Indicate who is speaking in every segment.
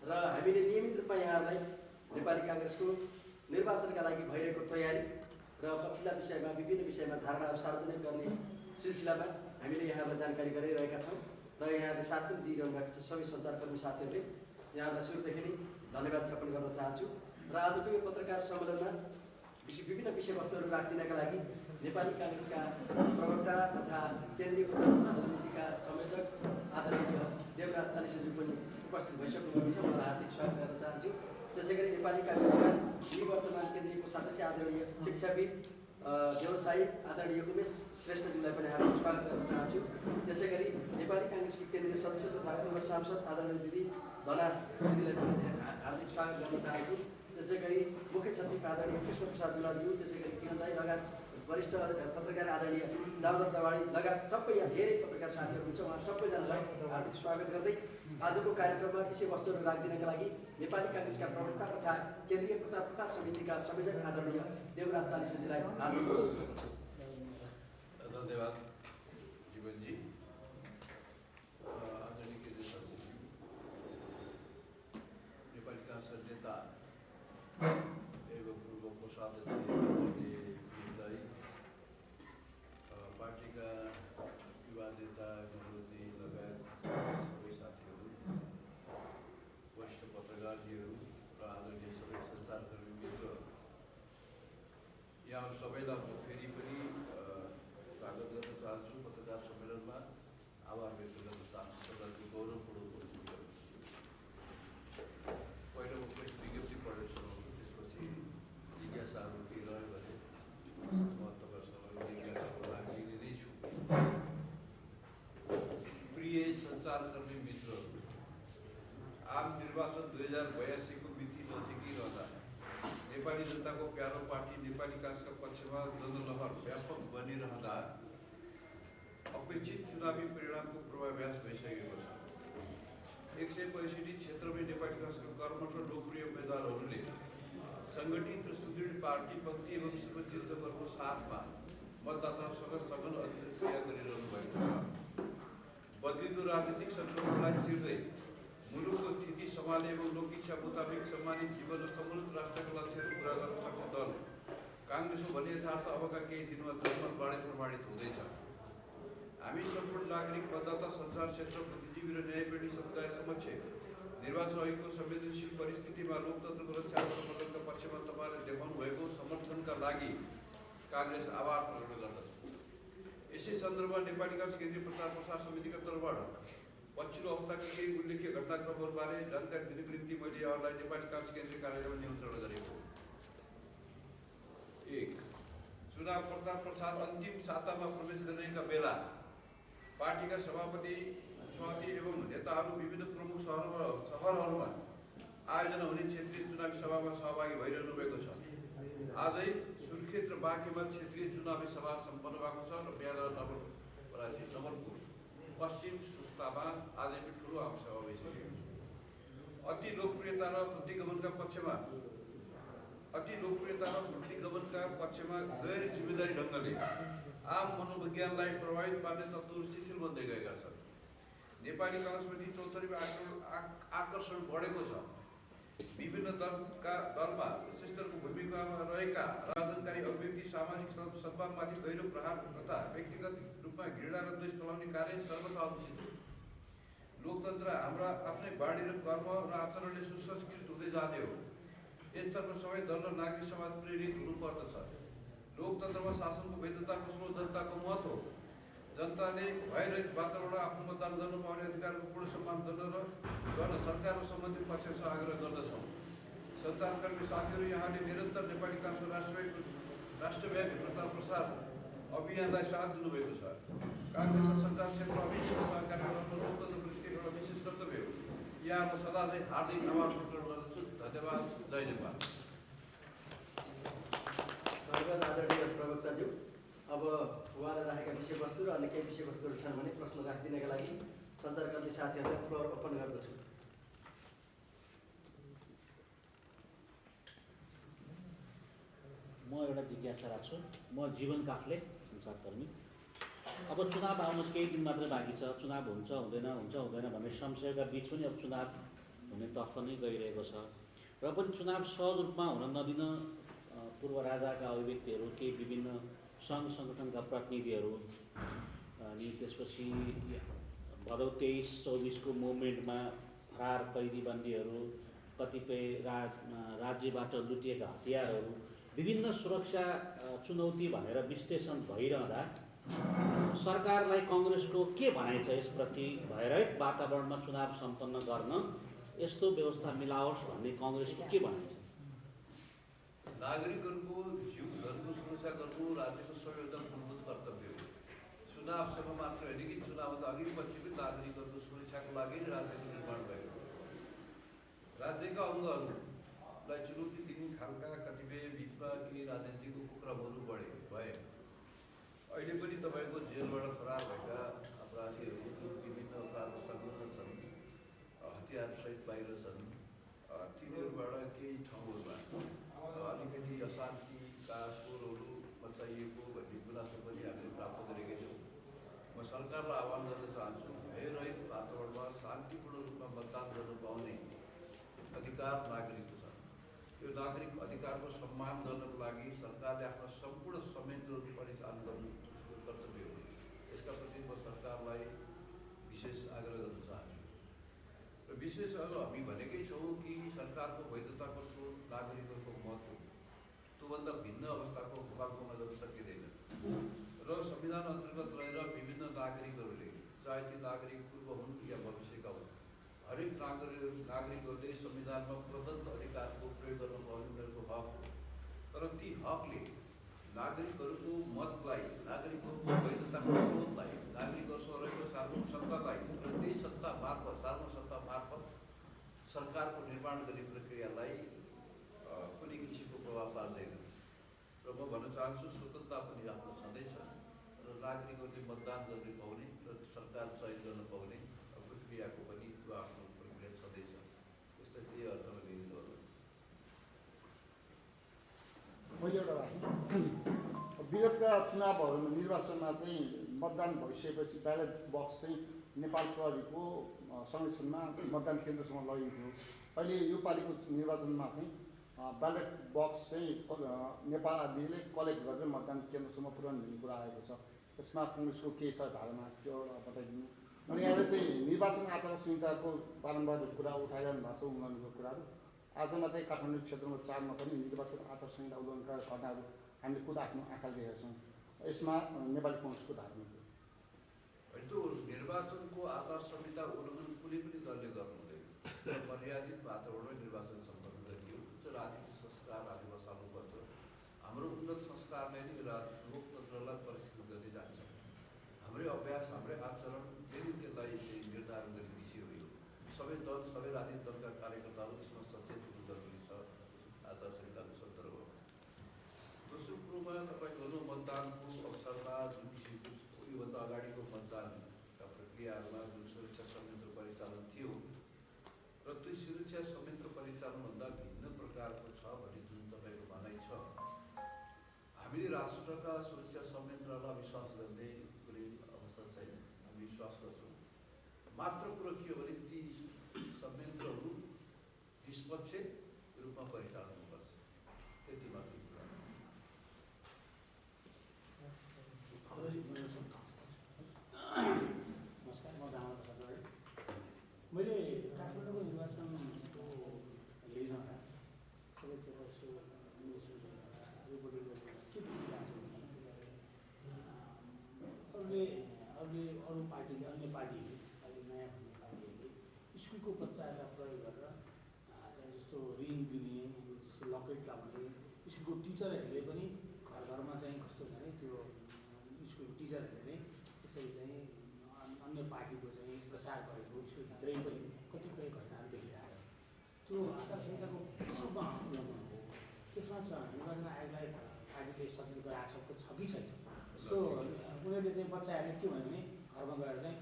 Speaker 1: र हामीले नियमित रूपमा यहाँलाई नेपाली काङ्ग्रेसको निर्वाचनका लागि भइरहेको तयारी र पछिल्ला विषयमा विभिन्न विषयमा धारणाहरू सार्वजनिक गर्ने सिलसिलामा हामीले यहाँलाई जानकारी गराइरहेका छौँ र यहाँले साथ पनि दिइरहनु भएको छ। सबै सञ्चारकर्मी साथीहरूले यहाँलाई सुरुदेखि नै धन्यवाद ज्ञापन गर्न चाहन्छु। र आजको यो पत्रकार सम्मेलनमा विभिन्न विषयवस्तुहरू राखिदिनका लागि नेपाली काङ्ग्रेसका प्रवक्ता तथा केन्द्रीय पत्रकार समितिका संयोजक आदरणीय देवराज चालिसेज्यू पनि उपस्थित भइसक्नुभएको छ। मलाई हार्दिक स्वागत गर्न चाहन्छु। त्यसै गरी नेपाली काङ्ग्रेसका निवर्तमान केन्द्रीय कोषाध्यक्ष आदरणीय शिक्षाविद व्यवसायी आदरणीय उमेश श्रेष्ठज्यूलाई पनि हार्दिक स्वागत गर्न चाहन्छु। त्यसै गरी नेपाली काङ्ग्रेसको केन्द्रीय सदस्य तथा पूर्व सांसद आदरणीय दिदी धना दिदीलाई पनि हार्दिक स्वागत गर्न चाहन्छु। त्यसै गरी मुख्य सचिव आदरणीय कृष्ण प्रसाद दुलालज्यू, त्यसै गरी किरण राई लगायत वरिष्ठ पत्रकार आदरणीय दामोदर दवाडी लगायत सबै यहाँ धेरै पत्रकार साथीहरू हुन्छ, उहाँ सबैजनालाई हार्दिक स्वागत गर्दै आजको कार्यक्रममा विषयवस्तुहरू राखिदिनका लागि नेपाली काङ्ग्रेसका प्रवक्ता तथा केन्द्रीय प्रचार समितिका संयोजक आदरणीय देवराज चालिसेज्यूलाई हार्दिक
Speaker 2: धन्यवाद जीवनजी। आदरणीय केन्द्रीय सचिव, नेपाली काङ्ग्रेसका नेता एवं पूर्व कोषाध्यक्ष पार्टीका युवा नेता मनोजी लगायत सबै साथीहरू, वरिष्ठ पत्रकारजीहरू र आदरणीय सबै सञ्चारकर्मी मित्रहरू, यहाँ सबैलाई म फेरि पनि स्वागत गर्न चाहन्छु। पत्रकार सम्मेलनमा आभार व्यक्त गर्न चाहन्छु। सरकारको गौरवपूर्ण उपस्थिति गर्नु। पहिलो म पनि विज्ञप्ति पढेर सुनाउँछु, त्यसपछि जिज्ञासाहरू केही रह्यो भने म तपाईँहरूसँग जिज्ञासाको लागि लिँदै छु। प्रिय सञ्चारकर्मी मित्रहरू, आम निर्वाचन 2082 को मिति नजिकिरहँदा नेपाली जनताको प्यारो पार्टी नेपाली काङ्ग्रेसका पक्षमा जनलहर व्यापक बनिरहँदा अपेक्षित चुनावी परिणामको पूर्वाभ्यास भइसकेको छ। 165 क्षेत्रमै नेपाली काङ्ग्रेसका कर्मठ र लोकप्रिय उम्मेदवारहरूले सङ्गठित र सुदृढ पार्टी पङ्क्ति एवं शुभचिन्तकहरूको साथमा मतदाताहरूसँग सघन अन्तर्क्रिया गरिरहनु भएको छ। बदलिँदो राजनीतिक सङ्कटलाई चिर्दै मुलुकको स्थिति सम्हाल्ने एवं लोकइच्छा मुताबिक सम्मानित जीवन र सम्मिलित राष्ट्रका लक्ष्यहरू पुरा गर्न सक्ने दल काङ्ग्रेस हो भन्ने यथार्थ अबका केही दिनमा जनमत प्रमाणित हुँदैछ। हामी सम्पूर्ण नागरिक, मतदाता, सञ्चार क्षेत्र, बुद्धिजीवी र न्यायप्रेमी समुदाय समक्ष निर्वाचन आयोगको संवेदनशील परिस्थितिमा लोकतन्त्रको रक्षा र समर्थनका पक्षमा तपाईँले देखाउनु भएको समर्थनका लागि काङ्ग्रेस आभार प्रकट गर्दछ। यसै सन्दर्भमा नेपाली काङ्ग्रेस केन्द्रीय प्रचार समितिका तर्फबाट पछिल्लो अवस्थाका केही उल्लेख्य घटनाक्रमहरूबारे जानकारी दिनको निम्ति मैले यहाँहरूलाई नेपाली काङ्ग्रेस केन्द्रीय कार्यालयमा निमन्त्रण गरेको। 1. चुनाव प्रचार अन्तिम सातामा प्रवेश गरेका बेला पार्टीका सभापति एवं नेताहरू विभिन्न प्रमुख सहरहरूमा आयोजना हुने क्षेत्रीय चुनावी सभामा सहभागी भइरहनु भएको छ। आजै सुर्खेत र बाँकेमा क्षेत्रीय चुनावी सभा सम्पन्न भएको छ र बिहान नवलपुर पश्चिम सुस्तामा आजै पनि ठुलो आमसभा भइसकेको छ। अति लोकप्रियता र वृद्धिगमनका पक्षमा गैर जिम्मेदारी ढङ्गले आम मनोविज्ञानलाई प्रभावित पार्ने तत्त्वहरू शिथिल बन्दै गएका छन्। नेपाली काङ्ग्रेसप्रति चौतर्फी आकर्षण बढेको छ। विभिन्न दलमा उच्च स्तरको भूमिकामा रहेका राजनकारी अभिव्यक्ति सामाजिक सद्भावमाथि गहिरो प्रहार तथा व्यक्तिगत रूपमा घृणा र द्वेष फैलाउने कार्य सर्वथा अनुचित हो। लोकतन्त्र हाम्रा आफ्नै बाणी र कर्म र आचरणले सुसंस्कृत हुँदै जाने हो। यसतर्फ सबै दल र नागरिक समाज प्रेरित हुनुपर्दछ। लोकतन्त्रमा शासनको वैधताको स्रोत जनताको मत हो। जनताले भयरहित वातावरण आफ्नो मतदान गर्न पाउने अधिकारको पूर्ण सम्मान गर्न सरकार र सम्बन्धित पक्षसँग आग्रह गर्दछौँ। सञ्चारकर्मी साथीहरू, यहाँले निरन्तर नेपाली काङ्ग्रेसको राष्ट्रव्यापी प्रचार अभियानलाई साथ दिनुभएको छ। काङ्ग्रेस सञ्चार क्षेत्र अभिषेक सहकारी लोकतन्त्रप्रति एउटा विशेष कर्तव्य हो। यहाँलाई सदा चाहिँ हार्दिक आभार प्रकट गर्दछु। धन्यवाद। जय नेपाल।
Speaker 1: धन्यवाद आदरणीय प्रवक्ताज्यू। अब उहाँले राखेका विषयवस्तु र अन्य केही विषयवस्तुहरू छन् भने प्रश्न राखिदिनका लागि सञ्चारकर्मी साथीहरूलाई फ्लोर ओपन गर्दछु।
Speaker 3: म एउटा जिज्ञासा राख्छु। म जीवन काफ्ले, सञ्चारकर्मी। अब चुनाव आउनु केही दिन मात्र बाँकी छ। चुनाव हुन्छ हुँदैन भन्ने संशयका बिच पनि अब चुनाव हुनेतर्फ नै गइरहेको छ र पनि चुनाव सहज रूपमा हुन नदिन पूर्व राजाका अभिव्यक्तिहरू केही विभिन्न सङ्घ सङ्गठनका प्रतिनिधिहरू अनि त्यसपछि भदौ 23-24को मुभमेन्टमा फरार कैदीबन्दीहरू कतिपय राज्यबाट लुटिएका हतियारहरू विभिन्न सुरक्षा चुनौती भनेर विश्लेषण भइरहँदा सरकारलाई कङ्ग्रेसको के भनाइ छ यसप्रति भयरहित वातावरणमा चुनाव सम्पन्न गर्न यस्तो व्यवस्था मिलाओस् भन्ने कङ्ग्रेसको के भनाइ छ?
Speaker 2: नागरिकहरूको जीवनको सुरक्षा गर्नु राज्यको सबैभन्दा मूलभूत कर्तव्य हो। चुनावसँग मात्र होइन कि चुनावभन्दा अघि पछि पनि नागरिकहरूको सुरक्षाको लागि राज्यको निर्माण भएको राज्यका अङ्गहरूलाई चुनौती दिने खालका कतिपय बिचमा केही राजनीतिक उपक्रमहरू भए। अहिले पनि तपाईँको जेलबाट फरार भएका अपराधीहरू जुन विभिन्न अपराधमा संलग्न छन्, हतियारसहित बाहिर छन्, तिनीहरूबाट केही ठाउँहरूमा अलिकति अशान्तिका स्वरहरू मचाइएको भन्ने गुनासो पनि हामीले प्राप्त गरेकै छौँ। म सरकारलाई आह्वान गर्न चाहन्छु, भयरहित वातावरणमा शान्तिपूर्ण रूपमा मतदान गर्न पाउने अधिकार नागरिकको छ। यो नागरिक अधिकारको सम्मान गर्नको लागि सरकारले आफ्ना सम्पूर्ण संयन्त्रहरू परिचालन गर्नु उसको कर्तव्य हो। यसका प्रति म सरकारलाई विशेष आग्रह गर्न चाहन्छु र विशेष अब हामी भनेकै छौँ कि सरकारको वैधताको स्रोत नागरिकहरूको मत हो। त्योभन्दा भिन्न अवस्थाको कल्पना गर्न सकिँदैन र संविधान अन्तर्गत रहेर विभिन्न नागरिकहरूले, चाहे ती नागरिक पूर्व हुन् या भविष्यका हुन्, हरेक नागरिकहरूले संविधानमा प्रदत्त अधिकारको प्रयोग गर्न पाउने उनीहरूको हक हो। तर ती हकले नागरिकहरूको मतलाई, नागरिकहरूको वैधताको स्रोतलाई, नागरिकहरूसँग रहेको सार्वभौम सत्तालाई र त्यही सत्ता मार्फत, सार्वभौम सत्ता मार्फत सरकारको निर्माण गर्ने प्रक्रियालाई कुनै किसिमको प्रभाव पार्दैन। र म भन्न चाहन्छु स्वतन्त्रता पनि आफ्नो छँदैछ र नागरिकहरूले मतदान गर्न पाउने र सरकार चयन गर्न पाउने प्रक्रियाको पनि त्यो आफ्नो प्रक्रिया छँदैछ। यसलाई त्यही अर्थमा लिनु होला।
Speaker 4: मैले एउटा विगतका चुनावहरूमा निर्वाचनमा चाहिँ मतदान भइसकेपछि ब्यालेट बक्स चाहिँ नेपाल प्रहरीको संरक्षणमा मतदान केन्द्रसम्म लगिन्थ्यो। अहिले योपालिको निर्वाचनमा चाहिँ ब्यालेट बक्स चाहिँ नेपाल आदिले कलेक्ट गरेर मतदान केन्द्रसम्म पुर्याउने भन्ने कुरा आएको छ। यसमा कङ्ग्रेसको के छ धारणा त्यो बताइदिनु। अनि यहाँले चाहिँ निर्वाचन आचार संहिताको बारम्बार कुरा उठाइरहनु भएको छ, उल्लङ्घनको कुराहरू। आज मात्रै काठमाडौँ क्षेत्रमा 4मा पनि निर्वाचन आचार संहिता उल्लङ्घनका घटनाहरू हामीले खुद आफ्नो आँखाले देखेका छौँ। यसमा नेपाली कङ्ग्रेसको धारणा के?
Speaker 2: त्यो निर्वाचनको आचार संहिता उल्लङ्घन कुनै पनि दलले गर्नु हुँदैन। मर्यादित वातावरणमा निर्वाचन सम्पन्न गरियो। उच्च राजनीतिक संस्कार हामी बसाल्नुपर्छ। हाम्रो उन्नत संस्कारले नै लोकतन्त्रलाई परिष्कृत गर्दै जान्छ। हाम्रै अभ्यास, हाम्रै आचरण फेरि त्यसलाई निर्धारण गर्ने विषय हो। सबै दल, सबै राजनीतिक दलका कार्यकर्ताहरू यसमा सचेत हुनु जरुरी छ आचार संहिताको सन्दर्भमा। दोस्रो कुरोमा तपाईँको मतदानको अवसरमा जुन किसिमको योभन्दा अगाडिको मतदानका प्रक्रियाहरूमा जुन सुरक्षा संयन्त्र परिचालन थियो र त्यो सुरक्षा संयन्त्र परिचालनभन्दा भिन्न प्रकारको छ भन्ने जुन तपाईँको भनाइ छ, हामीले राष्ट्रका सुरक्षा संयन्त्रलाई विश्वास गर्ने कुनै अवस्था छैन। हामी विश्वास गर्छौँ। मात्र कुरो के हो भने ती संयन्त्रहरू निष्पक्ष रूपमा परिचालन हुनुपर्छ। त्यति मात्रै कुरा।
Speaker 5: नमस्कार, म दामा प्रसाद। मैले काठमाडौँको निर्वाचनको लिइरहँदा सबैतिर यसो अरू पार्टीले, अन्य पार्टीले, अहिले नयाँ भन्ने पार्टीहरूले स्कुलको बच्चाहरूलाई प्रयोग गरेर चाहिँ जस्तो रिङ दिने, जस्तो लकेट लगाउने, स्कुलको टिचरहरूले पनि घर घरमा चाहिँ कस्तो छ भने त्यो स्कुलको टिचरहरूले त्यसरी चाहिँ अन्य पार्टीको चाहिँ प्रचार गरेको स्कुलभित्रै पनि कतिपय घटनाहरू देखिरहेको छ। त्यो आचार संहिताको रूपमा उल्लङ्घन हो। त्यसमा निर्वाचन आयोगलाई पार्टीले सचेत गराएको छ कि छैन? यस्तो उनीहरूले चाहिँ बच्चाहरूले के भन्यो भने घरमा गएर चाहिँ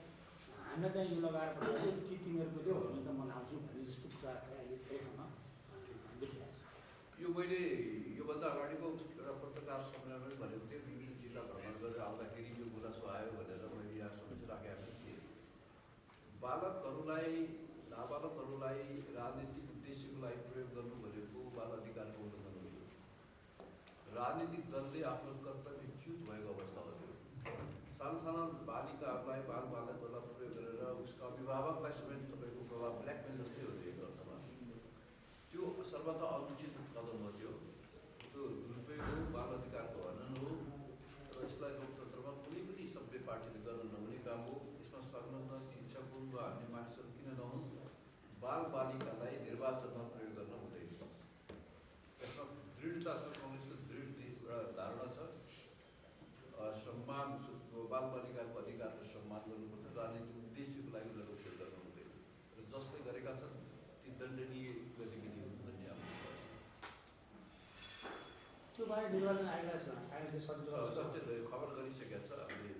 Speaker 5: हामीलाई चाहिँ यो लगाएर पठायो कि तिमीहरूको देऊ भने त मनाउँछु भन्ने जस्तो कुरा चाहिँ अहिले धेरै ठाउँमा देखिरहेको छ।
Speaker 2: यो मैले योभन्दा अगाडिको एउटा पत्रकार सम्मेलनमा भनेको थिएँ। विभिन्न जिल्ला भ्रमण गरेर आउँदाखेरि यो गुनासो आयो भनेर मैले यहाँ सोचिराखेका थिएँ। बालकहरूलाई नाबालकहरूलाई राजनीतिक उद्देश्यको लागि प्रयोग गर्नु भनेको बाल अधिकारको उल्लङ्घन हो। राजनीतिक दलले आफ्नो कर्तव्य च्युत भएको अवस्था हो। साना साना बालिकाहरूलाई बालबालकहरूलाई प्रयोग गरेर उसका अभिभावकलाई समेत तपाईँको प्रभाव ब्ल्याकमेल जस्तै हो एक अर्थमा। त्यो सर्वथा अनुचित कदम हो। त्यो दुरुपयोग हो, बाल अधिकारको हनन हो। र यसलाई लोकतन्त्रमा कुनै पनि सभ्य पार्टीले गर्न नहुने काम हो। यसमा संलग्न शिक्षक हुन् वा अन्य मानिसहरू किन नहुन्, बाल बालिकालाई निर्वाचनमा प्रयोग गर्न हुँदैन। यसमा दृढता छ, कङ्ग्रेसको दृढ एउटा धारणा छ। सम्मान बाल बालिकाको अधिकारको सम्मान गर्नुपर्छ, राजनीतिक उद्देश्यको लागि उनीहरू उपयोग गर्न हुँदैन। र जसले गरेका छन् ती दण्डनीय गतिविधि हुन् भन्ने हाम्रो विश्वास छ।
Speaker 5: त्यो बाहेक निर्वाचन आयोगले
Speaker 2: सचेत खबर गरिसकेका छ। हामीले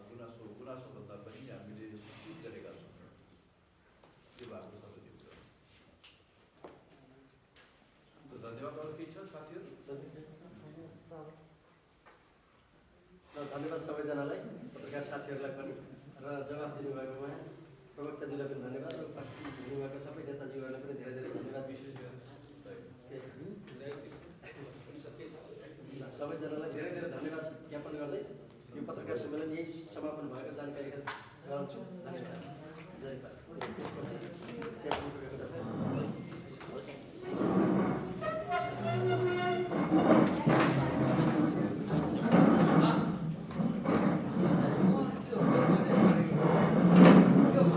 Speaker 2: तपाईँको गुनासोभन्दा पनि हामीले सूचित गरेका छौँ। त्यो भएको सबै दिन्छ। धन्यवाद। अरू केही छ साथीहरू?
Speaker 1: धन्यवाद सबैजनालाई, पत्रकार साथीहरूलाई पनि, र जवाफ दिनुभएकोमा प्रवक्ताजीलाई पनि धन्यवाद, र उपस्थित हुनुभएको सबै नेताजीहरूलाई पनि धेरै धेरै धन्यवाद। विशेष गरेर सबैजनालाई धेरै धेरै धन्यवाद ज्ञापन गर्दै यो पत्रकार सम्मेलन यही समापन भएको जानकारी गराउँछु। धन्यवाद। जय भारत।